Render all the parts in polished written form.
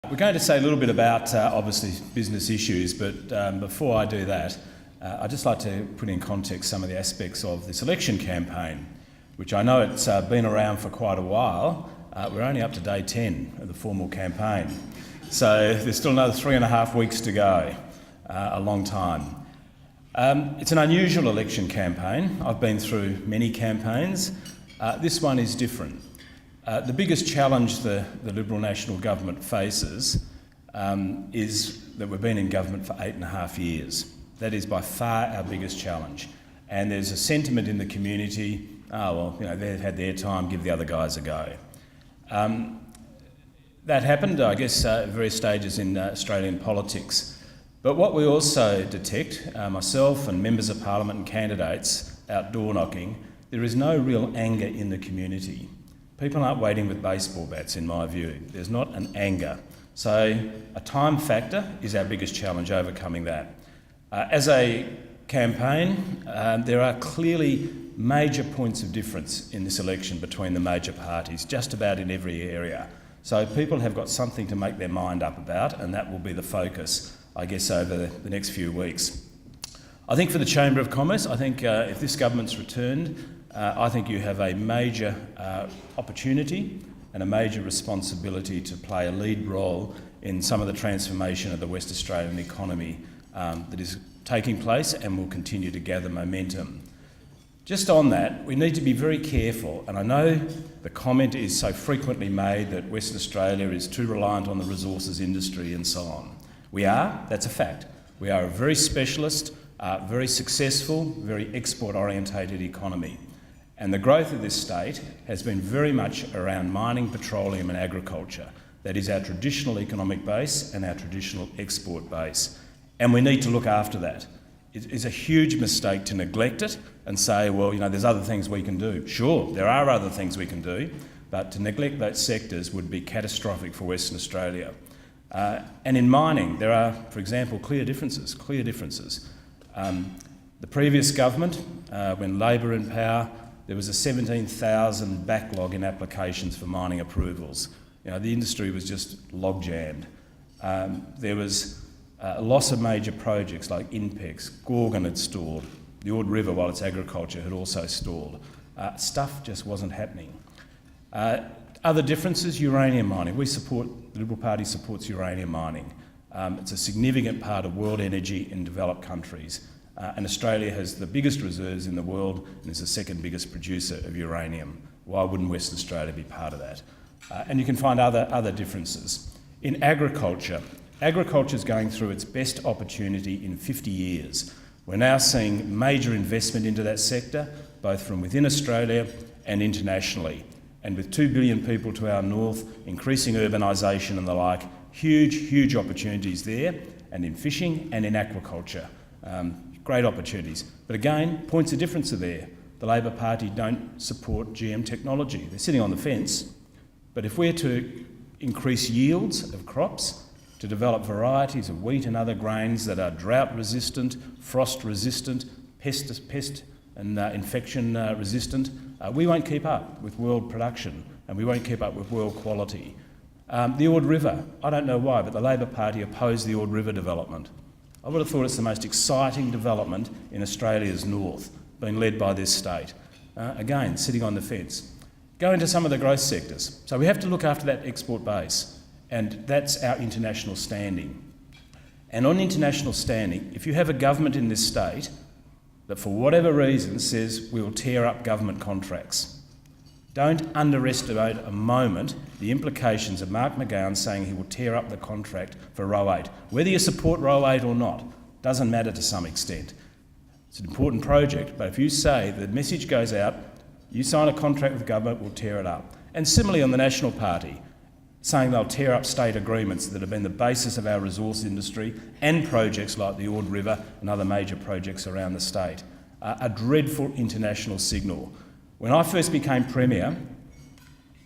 We're going to say a little bit about, obviously, business issues, but before I do that, I'd just like to put in context some of the aspects of this election campaign, which I know it's been around for quite a while. We're only up to day 10 of the formal campaign, so there's still another 3.5 weeks to go, a long time. It's an unusual election campaign. I've been through many campaigns. This one is different. The biggest challenge the Liberal National Government faces is that we've been in government for 8.5 years. That is by far our biggest challenge. And there's a sentiment in the community, they've had their time, give the other guys a go. That happened, I guess, at various stages in Australian politics. But what we also detect, myself and members of Parliament and candidates out door knocking, there is no real anger in the community. People aren't waiting with baseball bats, in my view. There's not an anger. So a time factor is our biggest challenge, overcoming that. As a campaign, there are clearly major points of difference in this election between the major parties, just about in every area. So people have got something to make their mind up about, and that will be the focus, I guess, over the next few weeks. I think for the Chamber of Commerce, I think if this government's returned, I think you have a major opportunity and a major responsibility to play a lead role in some of the transformation of the West Australian economy that is taking place and will continue to gather momentum. Just on that, we need to be very careful, and I know the comment is so frequently made that Western Australia is too reliant on the resources industry and so on. We are, that's a fact. We are a very specialist, very successful, very export-orientated economy. And the growth of this state has been very much around mining, petroleum and agriculture. That is our traditional economic base and our traditional export base. And we need to look after that. It is a huge mistake to neglect it and say, well, there's other things we can do. Sure, there are other things we can do, but to neglect those sectors would be catastrophic for Western Australia. And in mining, there are, for example, clear differences. The previous government, when Labor in power, there was a 17,000 backlog in applications for mining approvals. The industry was just log-jammed. There was a loss of major projects like INPEX, Gorgon had stalled, the Ord River, while it's agriculture, had also stalled. Stuff just wasn't happening. Other differences, uranium mining. The Liberal Party supports uranium mining. It's a significant part of world energy in developed countries. And Australia has the biggest reserves in the world and is the second biggest producer of uranium. Why wouldn't Western Australia be part of that? And you can find other differences. In agriculture is going through its best opportunity in 50 years. We're now seeing major investment into that sector, both from within Australia and internationally. And with 2 billion people to our north, increasing urbanisation and the like, huge opportunities there, and in fishing and in aquaculture. Great opportunities. But again, points of difference are there. The Labor Party don't support GM technology. They're sitting on the fence. But if we're to increase yields of crops, to develop varieties of wheat and other grains that are drought resistant, frost resistant, pest and infection resistant, we won't keep up with world production and we won't keep up with world quality. The Ord River, I don't know why, but the Labor Party opposed the Ord River development. I would have thought it's the most exciting development in Australia's north, being led by this state. Again, sitting on the fence. Go into some of the growth sectors. So we have to look after that export base, and that's our international standing. And on international standing, if you have a government in this state that for whatever reason says we'll tear up government contracts, don't underestimate a moment the implications of Mark McGowan saying he will tear up the contract for Row 8. Whether you support Row 8 or not, doesn't matter to some extent. It's an important project, but if you say the message goes out, you sign a contract with the government, we'll tear it up. And similarly on the National Party, saying they'll tear up state agreements that have been the basis of our resource industry and projects like the Ord River and other major projects around the state. A dreadful international signal. When I first became Premier,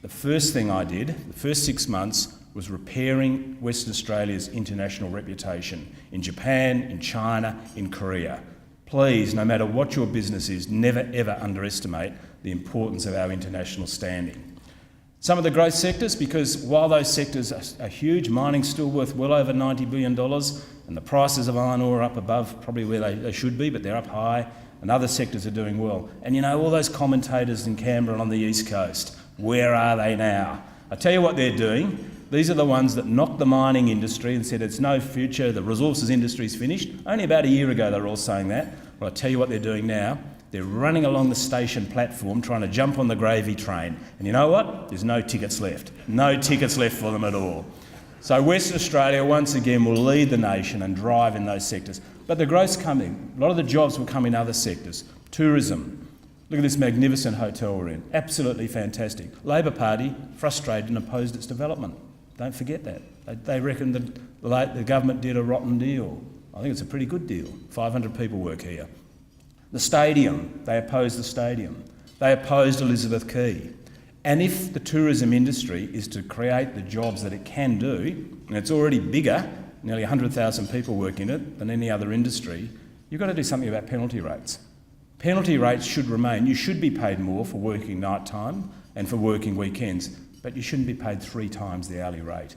the first thing I did, the first 6 months, was repairing Western Australia's international reputation in Japan, in China, in Korea. Please, no matter what your business is, never ever underestimate the importance of our international standing. Some of the growth sectors, because while those sectors are huge, mining's still worth well over $90 billion, and the prices of iron ore are up above probably where they should be, but they're up high, and other sectors are doing well. And you know, all those commentators in Canberra and on the East Coast, where are they now? I tell you what they're doing. These are the ones that knocked the mining industry and said it's no future, the resources industry's finished. Only about a year ago they were all saying that. Well, I tell you what they're doing now. They're running along the station platform trying to jump on the gravy train. And you know what? There's no tickets left. No tickets left for them at all. So Western Australia once again will lead the nation and drive in those sectors. But the growth's coming. A lot of the jobs will come in other sectors. Tourism. Look at this magnificent hotel we're in. Absolutely fantastic. Labor Party frustrated and opposed its development. Don't forget that. They reckon that the government did a rotten deal. I think it's a pretty good deal. 500 people work here. The stadium, they opposed the stadium. They opposed Elizabeth Quay. And if the tourism industry is to create the jobs that it can do, and it's already bigger, nearly 100,000 people work in it, than any other industry, you've got to do something about penalty rates. Penalty rates should remain. You should be paid more for working night time and for working weekends, but you shouldn't be paid 3 times the hourly rate.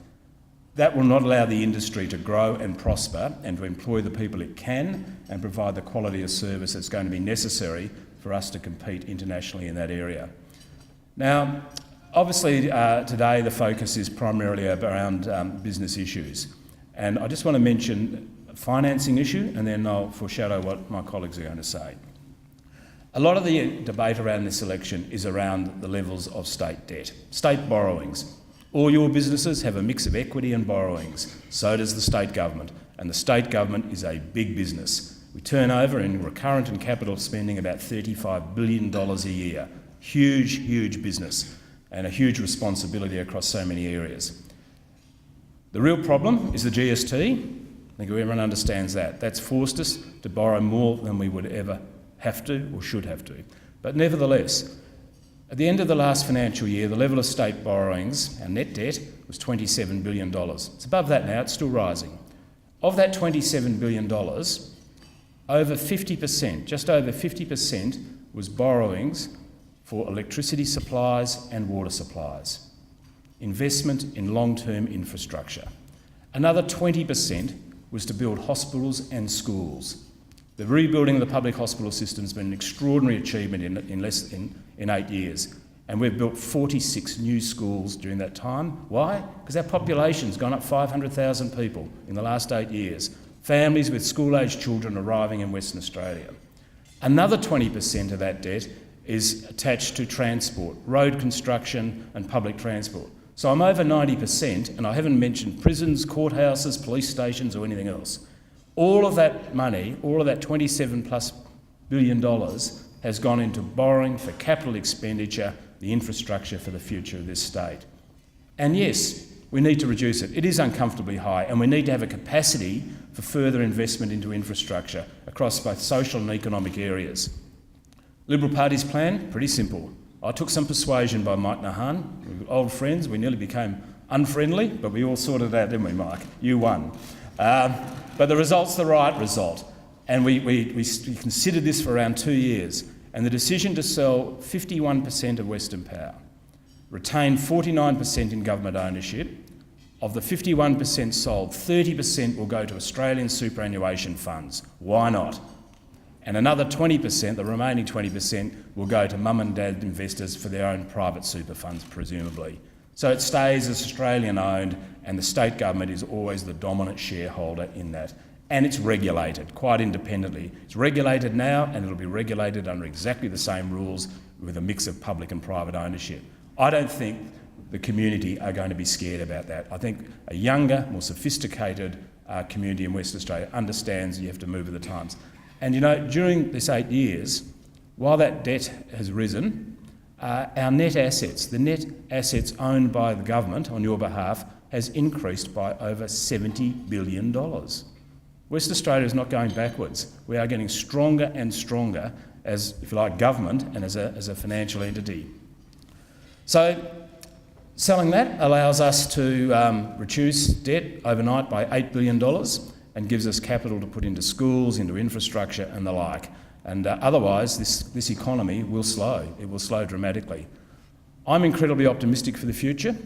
That will not allow the industry to grow and prosper and to employ the people it can and provide the quality of service that's going to be necessary for us to compete internationally in that area. Now, obviously today the focus is primarily around business issues, and I just want to mention a financing issue and then I'll foreshadow what my colleagues are going to say. A lot of the debate around this election is around the levels of state debt, state borrowings. All your businesses have a mix of equity and borrowings. So does the state government. And the state government is a big business. We turn over in recurrent and capital spending about $35 billion a year. Huge, huge business and a huge responsibility across so many areas. The real problem is the GST. I think everyone understands that. That's forced us to borrow more than we would ever have to or should have to. But nevertheless, at the end of the last financial year, the level of state borrowings, our net debt, was $27 billion. It's above that now, it's still rising. Of that $27 billion, over 50%, just over 50% was borrowings for electricity supplies and water supplies, investment in long-term infrastructure. Another 20% was to build hospitals and schools. The rebuilding of the public hospital system has been an extraordinary achievement in 8 years. And we've built 46 new schools during that time. Why? Because our population's gone up 500,000 people in the last 8 years. Families with school-aged children arriving in Western Australia. Another 20% of that debt is attached to transport, road construction and public transport. So I'm over 90%, and I haven't mentioned prisons, courthouses, police stations or anything else. All of that money, all of that $27+ billion has gone into borrowing for capital expenditure, the infrastructure for the future of this state. And yes, we need to reduce it. It is uncomfortably high, and we need to have a capacity for further investment into infrastructure across both social and economic areas. Liberal Party's plan, pretty simple. I took some persuasion by Mike Nahan. We were old friends, we nearly became unfriendly, but we all sorted it out, didn't we, Mike? You won. But the result's the right result. And we considered this for around 2 years. And the decision to sell 51% of Western Power, retain 49% in government ownership. Of the 51% sold, 30% will go to Australian superannuation funds. Why not? And another 20%, the remaining 20%, will go to mum and dad investors for their own private super funds, presumably. So it stays as Australian-owned, and the state government is always the dominant shareholder in that. And it's regulated quite independently. It's regulated now, and it'll be regulated under exactly the same rules with a mix of public and private ownership. I don't think the community are going to be scared about that. I think a younger, more sophisticated community in Western Australia understands you have to move with the times. And you know, during this 8 years, while that debt has risen, our net assets, the net assets owned by the government on your behalf, has increased by over $70 billion. Western Australia is not going backwards. We are getting stronger and stronger as, if you like, government and as a financial entity. So selling that allows us to reduce debt overnight by $8 billion and gives us capital to put into schools, into infrastructure and the like. And otherwise, this economy will slow. It will slow dramatically. I'm incredibly optimistic for the future.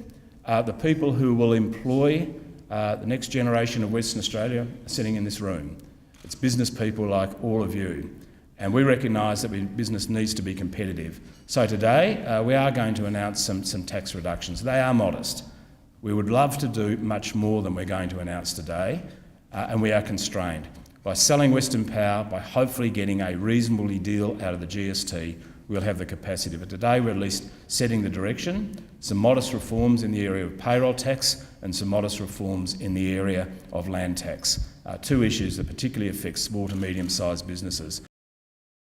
The people who will employ the next generation of Western Australia are sitting in this room. It's business people like all of you. And we recognise that business needs to be competitive. So today we are going to announce some tax reductions. They are modest. We would love to do much more than we're going to announce today, and we are constrained. By selling Western Power, by hopefully getting a reasonable deal out of the GST, we'll have the capacity. But today we're at least setting the direction, some modest reforms in the area of payroll tax and some modest reforms in the area of land tax. Two issues that particularly affect small to medium-sized businesses.